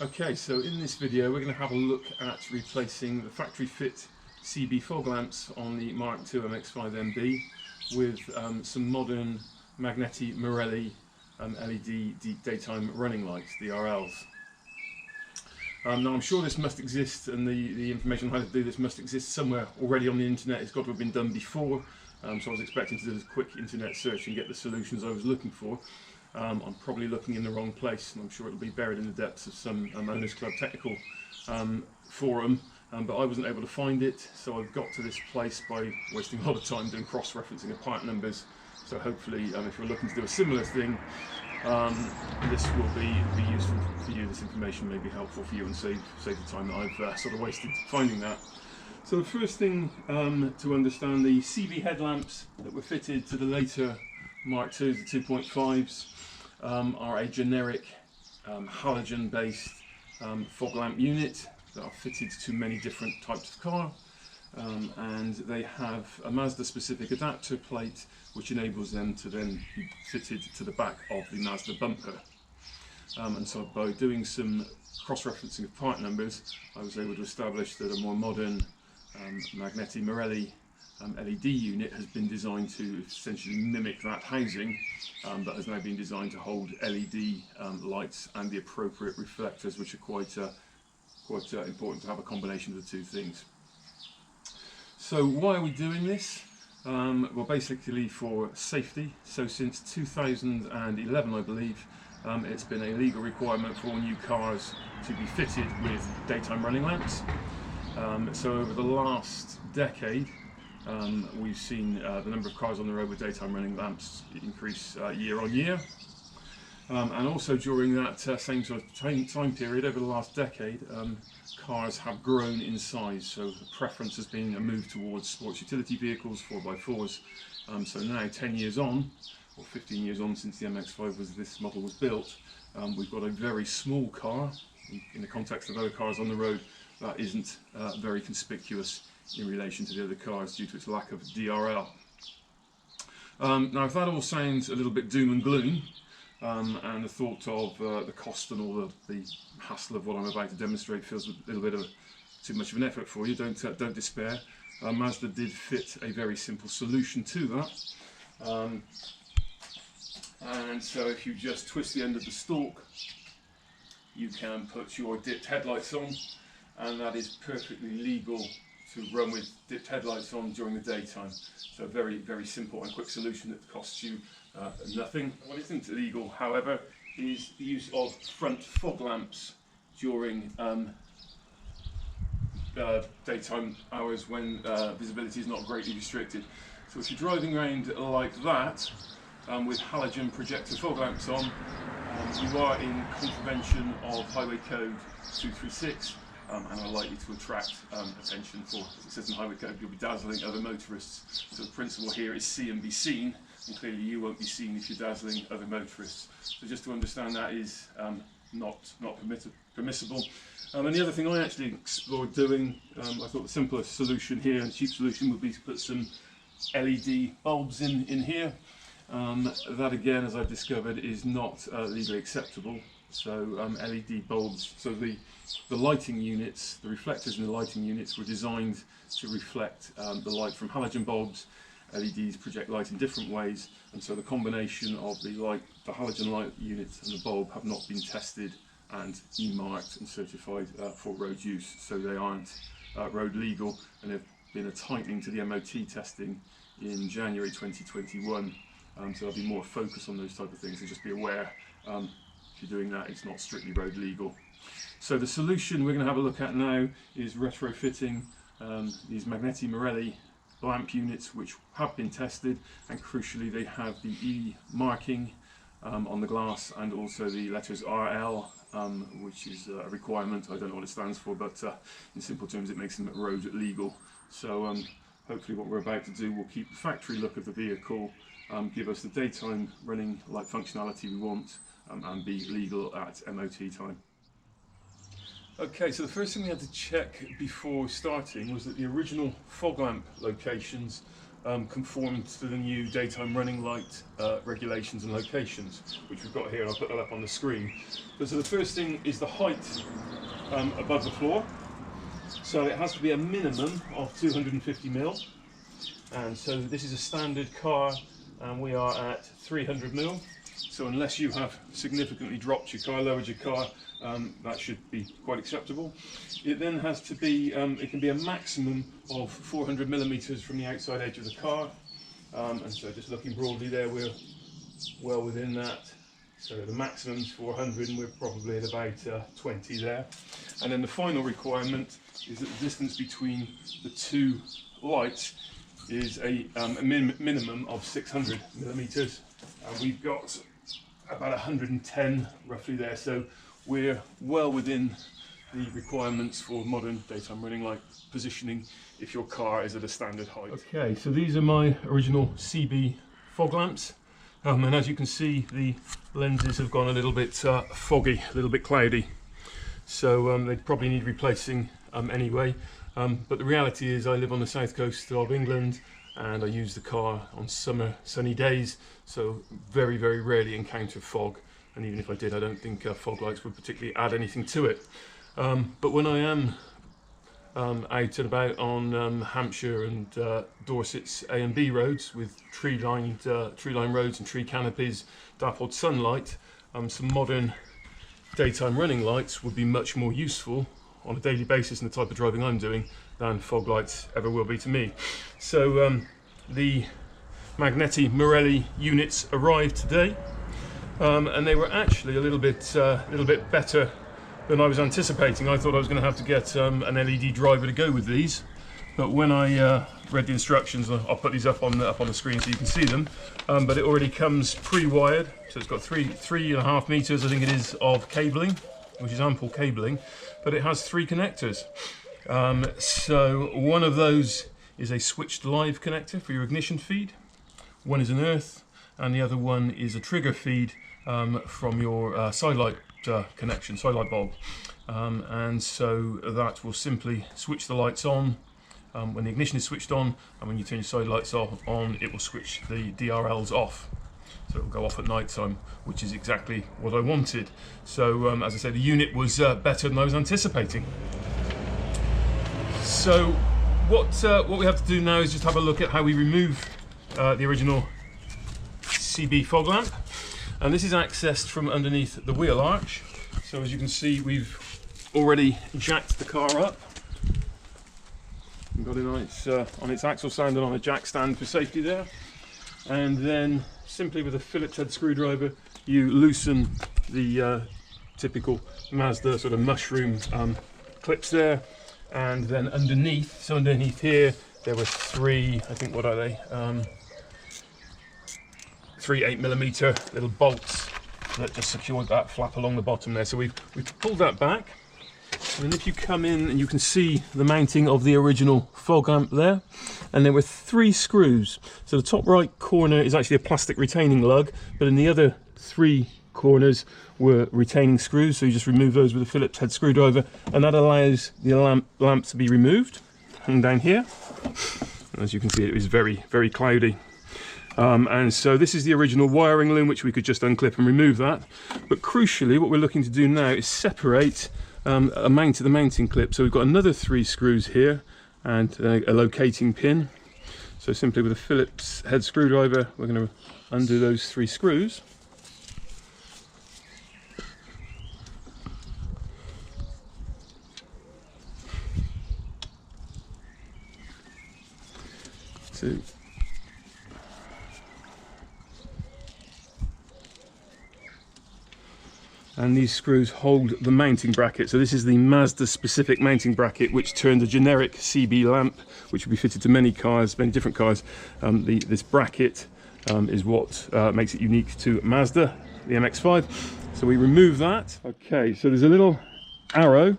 Okay, so in this video we're going to have a look at replacing the factory fit CB fog lamps on the Mark II MX-5 MB with some modern Magneti Marelli LED daytime running lights, DRLs. Now I'm sure this must exist, and the information on how to do this must exist somewhere already on the internet. It's got to have been done before, so I was expecting to do a quick internet search and get the solutions I was looking for. I'm probably looking in the wrong place, and I'm sure it'll be buried in the depths of some Owners Club technical forum, but I wasn't able to find it, so I've got to this place by wasting a lot of time doing cross-referencing of part numbers. So hopefully, if you're looking to do a similar thing, this will be useful for you. This information may be helpful for you and save the time that I've sort of wasted finding that. So the first thing to understand, the CB headlamps that were fitted to the later Mark IIs, the 2.5s, are a generic halogen-based fog lamp unit that are fitted to many different types of car, and they have a Mazda-specific adapter plate which enables them to then be fitted to the back of the Mazda bumper. And so by doing some cross-referencing of part numbers, I was able to establish that a more modern Magneti Marelli LED unit has been designed to essentially mimic that housing, but has now been designed to hold LED lights and the appropriate reflectors, which are quite important to have a combination of the two things. So why are we doing this? Well, basically for safety. So since 2011, I believe, it's been a legal requirement for all new cars to be fitted with daytime running lamps. So over the last decade, we've seen the number of cars on the road with daytime running lamps increase year on year. And also during that same sort of time period, over the last decade, cars have grown in size. So the preference has been a move towards sports utility vehicles, 4x4s. So now 10 years on, or 15 years on since the MX-5 this model was built, we've got a very small car, in the context of other cars on the road, that isn't very conspicuous in relation to the other cars due to its lack of DRL. Now if that all sounds a little bit doom and gloom, and the thought of the cost and all the hassle of what I'm about to demonstrate feels a little bit of too much of an effort for you, don't despair. Mazda did fit a very simple solution to that. And so if you just twist the end of the stalk, you can put your dipped headlights on, and that is perfectly legal to run with dipped headlights on during the daytime. So a very, very simple and quick solution that costs you nothing. What isn't illegal, however, is the use of front fog lamps during daytime hours when visibility is not greatly restricted. So if you're driving around like that with halogen projector fog lamps on, you are in contravention of Highway Code 236. And are likely to attract attention for, as it says in Highway Code, you'll be dazzling other motorists. So the principle here is see and be seen, and clearly you won't be seen if you're dazzling other motorists. So just to understand that is not permissible. And the other thing I actually explored doing, I thought the simplest solution here, and cheap solution, would be to put some LED bulbs in here. That again, as I've discovered, is not legally acceptable. So LED bulbs, so the lighting units, the reflectors in the lighting units were designed to reflect the light from halogen bulbs. LEDs project light in different ways, and so the combination of the halogen light unit and the bulb have not been tested and E-marked and certified for road use. So they aren't road legal, and there's been a tightening to the MOT testing in January 2021. So there'll be more focus on those type of things, so just be aware. If you're doing that, it's not strictly road legal. So the solution we're going to have a look at now is retrofitting these Magneti Marelli lamp units, which have been tested, and crucially they have the E marking on the glass, and also the letters RL, which is a requirement. I don't know what it stands for, but in simple terms it makes them road legal. So hopefully what we're about to do will keep the factory look of the vehicle, give us the daytime running light functionality we want, and be legal at MOT time. Okay, so the first thing we had to check before starting was that the original fog lamp locations conform to the new daytime running light regulations and locations, which we've got here, and I'll put that up on the screen. But so the first thing is the height above the floor. So it has to be a minimum of 250 mil, and so this is a standard car, and we are at 300 mil. So unless you have significantly dropped your car, lowered your car, that should be quite acceptable. It then has to be, it can be a maximum of 400 millimeters from the outside edge of the car. And so just looking broadly there, we're well within that. So the maximum's 400 and we're probably at about 20 there. And then the final requirement is that the distance between the two lights is a minimum of 600 millimeters. And we've got about 110 roughly there. So we're well within the requirements for modern daytime running light positioning if your car is at a standard height. Okay, so these are my original CB fog lamps, and as you can see, the lenses have gone a little bit foggy, a little bit cloudy, so they probably need replacing anyway. But the reality is I live on the south coast of England and I use the car on summer sunny days, so very rarely encounter fog. And even if I did, I don't think fog lights would particularly add anything to it. But when I am out and about on Hampshire and Dorset's A and B roads with tree-lined roads and tree canopies, dappled sunlight, some modern daytime running lights would be much more useful on a daily basis in the type of driving I'm doing than fog lights ever will be to me. So the Magneti Marelli units arrived today. And they were actually a little bit better than I was anticipating. I thought I was going to have to get an LED driver to go with these, but when I read the instructions, I'll put these up on the screen so you can see them. But it already comes pre-wired, so it's got 3.5 meters, I think it is, of cabling, which is ample cabling. But it has 3 connectors. So one of those is a switched live connector for your ignition feed. One is an earth, and the other one is a trigger feed from your side light connection, side light bulb. And so that will simply switch the lights on when the ignition is switched on, and when you turn your side lights on, it will switch the DRLs off. So it will go off at night time, which is exactly what I wanted. So as I say, the unit was better than I was anticipating. So what we have to do now is just have a look at how we remove the original CB fog lamp, and this is accessed from underneath the wheel arch. So as you can see, we've already jacked the car up. We've got it on its axle stand and on a jack stand for safety there, and then simply with a Phillips head screwdriver you loosen the typical Mazda sort of mushroom clips there, and then underneath here there were 3, I think, what are they? 3 8mm little bolts that just secured that flap along the bottom there. So we've pulled that back, and if you come in and you can see the mounting of the original fog lamp there, and there were 3 screws. So the top right corner is actually a plastic retaining lug, but in the other 3 corners were retaining screws, so you just remove those with a Phillips head screwdriver, and that allows the lamp to be removed. Hung down here, as you can see, it is very cloudy. And so this is the original wiring loom, which we could just unclip and remove that. But crucially, what we're looking to do now is separate the mounting clip. So we've got another 3 screws here and a locating pin. So simply with a Phillips head screwdriver, we're going to undo those 3 screws. So and these screws hold the mounting bracket. So this is the Mazda specific mounting bracket, which turned a generic CB lamp, which will be fitted to many cars, many different cars. This bracket is what makes it unique to Mazda, the MX-5. So we remove that. Okay, so there's a little arrow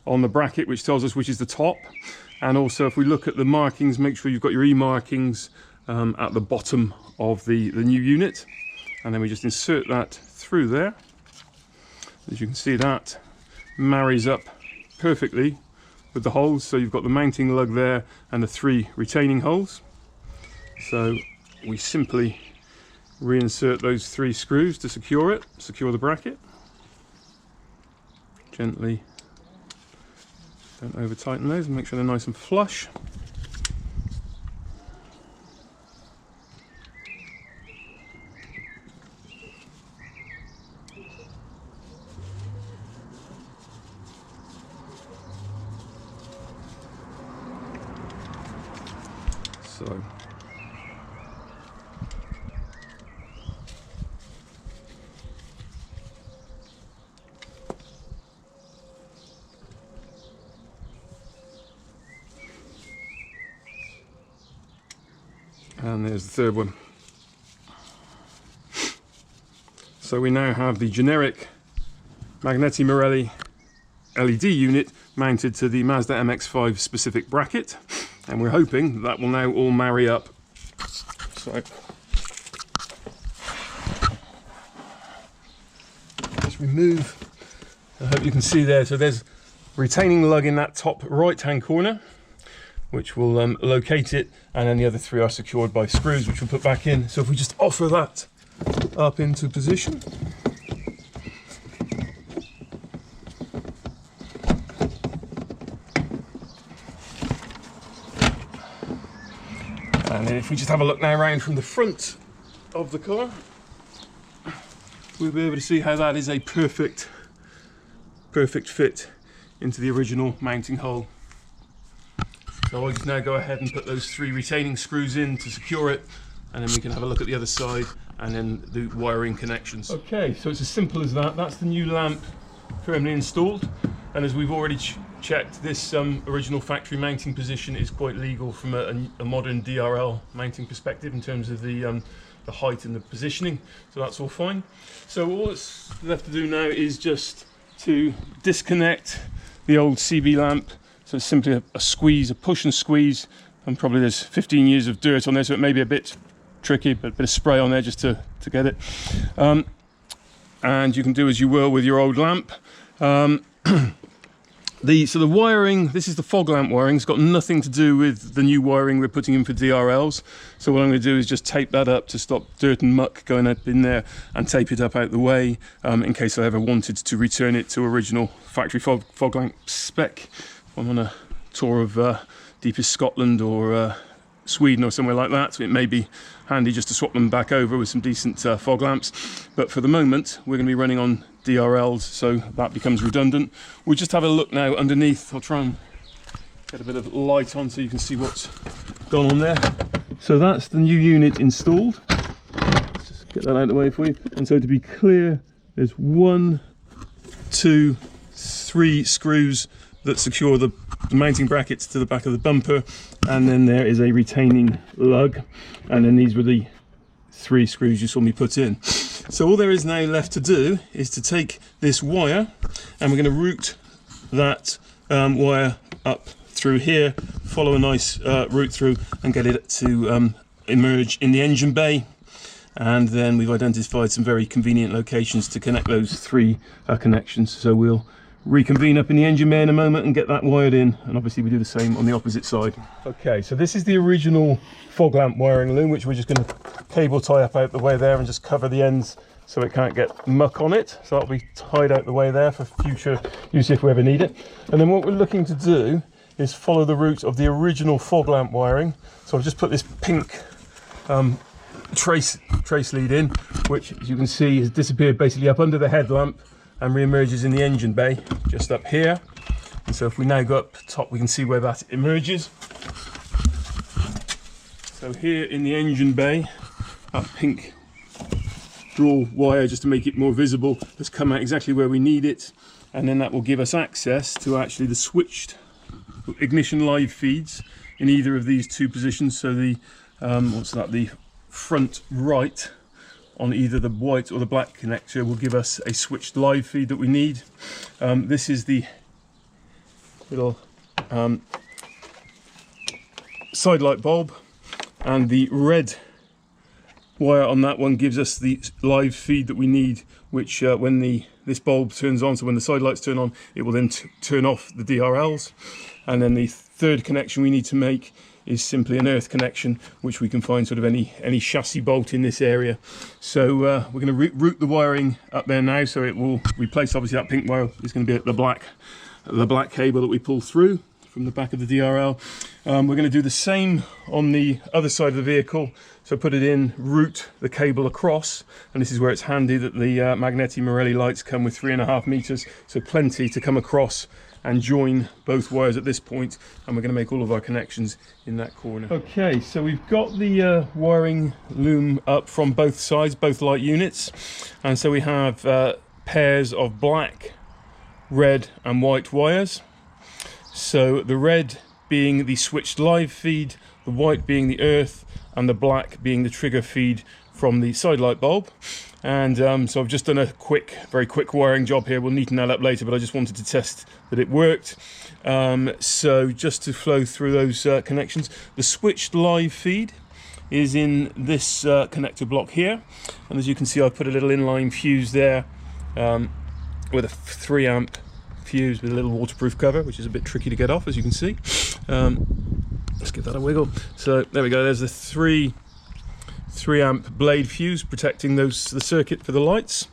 on the bracket which tells us which is the top. And also, if we look at the markings, make sure you've got your E markings at the bottom of the new unit. And then we just insert that through there. As you can see, that marries up perfectly with the holes. So you've got the mounting lug there and the 3 retaining holes. So we simply reinsert those 3 screws to secure it, secure the bracket. Gently, don't over tighten those, and make sure they're nice and flush. So and there's the third one. So we now have the generic Magneti Marelli LED unit mounted to the Mazda MX-5 specific bracket, and we're hoping that will now all marry up. So just remove, I hope you can see there, so there's retaining lug in that top right hand corner, which will locate it, and then the other 3 are secured by screws, which we'll put back in. So if we just offer that up into position, and then if we just have a look now around from the front of the car, we'll be able to see how that is a perfect fit into the original mounting hole. So I'll just now go ahead and put those 3 retaining screws in to secure it, and then we can have a look at the other side and then the wiring connections. Okay, so it's as simple as that. That's the new lamp firmly installed, and as we've already checked, this original factory mounting position is quite legal from a modern DRL mounting perspective in terms of the height and the positioning, so that's all fine. So all that's left to do now is just to disconnect the old CB lamp. So it's simply a squeeze, a push and squeeze, and probably there's 15 years of dirt on there, so it may be a bit tricky, but a bit of spray on there just to get it. And you can do as you will with your old lamp. So the wiring, this is the fog lamp wiring. It's got nothing to do with the new wiring we're putting in for DRLs. So what I'm going to do is just tape that up to stop dirt and muck going up in there, and tape it up out the way in case I ever wanted to return it to original factory fog lamp spec. I'm on a tour of deepest Scotland or Sweden or somewhere like that, so it may be handy just to swap them back over with some decent fog lamps. But for the moment, we're going to be running on DRLs, so that becomes redundant. We'll just have a look now underneath. I'll try and get a bit of light on so you can see what's gone on there. So that's the new unit installed. Let's just get that out of the way for you. And so to be clear, there's 1, 2, 3 screws that secure the mounting brackets to the back of the bumper, and then there is a retaining lug, and then these were the 3 screws you saw me put in. So all there is now left to do is to take this wire, and we're going to route that wire up through here, follow a nice route through, and get it to emerge in the engine bay. And then we've identified some very convenient locations to connect those 3 connections. So we'll reconvene up in the engine bay in a moment and get that wired in, and obviously we do the same on the opposite side. Okay, so this is the original fog lamp wiring loom, which we're just going to cable tie up out the way there and just cover the ends so it can't get muck on it. So that'll be tied out the way there for future use if we ever need it. And then what we're looking to do is follow the route of the original fog lamp wiring. So I've just put this pink trace lead in, which as you can see has disappeared basically up under the headlamp and re-emerges in the engine bay just up here. And so if we now go up top, we can see where that emerges. So here in the engine bay, that pink draw wire, just to make it more visible, has come out exactly where we need it, and then that will give us access to actually the switched ignition live feeds in either of these 2 positions. So the the front right on either the white or the black connector will give us a switched live feed that we need. This is the little side light bulb, and the red wire on that one gives us the live feed that we need, which when this bulb turns on, so when the side lights turn on, it will then turn off the DRLs. And then the third connection we need to make is simply an earth connection, which we can find sort of any chassis bolt in this area. So we're going to route the wiring up there now, so it will replace, obviously that pink wire is going to be the black cable that we pull through from the back of the DRL. We're going to do the same on the other side of the vehicle, so put it in, route the cable across, and this is where it's handy that the Magneti Marelli lights come with 3.5 meters, so plenty to come across and join both wires at this point, and we're going to make all of our connections in that corner. Okay, so we've got the wiring loom up from both sides, both light units, and so we have pairs of black, red and white wires. So the red being the switched live feed, the white being the earth, and the black being the trigger feed from the side light bulb. And so I've just done a very quick wiring job here. We'll neaten that up later, but I just wanted to test that it worked. So just to flow through those connections, the switched live feed is in this connector block here, and as you can see, I've put a little inline fuse there with a 3 amp fuse with a little waterproof cover, which is a bit tricky to get off, as you can see. Let's give that a wiggle. So there we go, there's the 3 amp blade fuse protecting the circuit for the lights.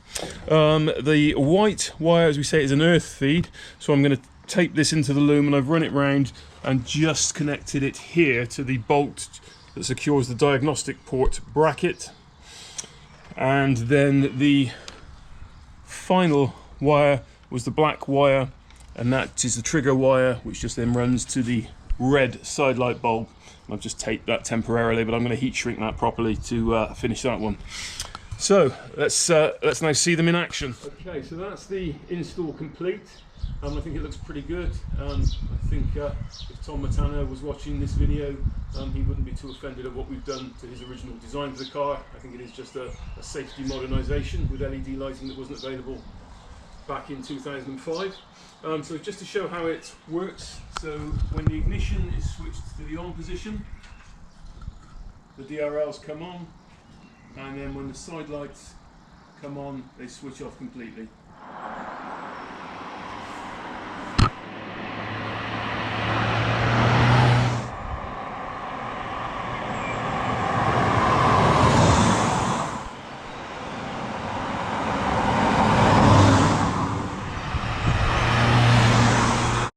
The white wire, as we say, is an earth feed, so I'm going to tape this into the loom, and I've run it round and just connected it here to the bolt that secures the diagnostic port bracket. And then the final wire was the black wire, and that is the trigger wire, which just then runs to the red side light bulb. I've just taped that temporarily, but I'm going to heat shrink that properly to finish that one. So let's now see them in action. Okay, so that's the install complete. I think it looks pretty good. I think if Tom Matano was watching this video, he wouldn't be too offended at what we've done to his original design for the car. I think it is just a safety modernisation with LED lighting that wasn't available back in 2005. So just to show how it works, so when the ignition is switched to the on position, the DRLs come on, and then when the side lights come on, they switch off completely.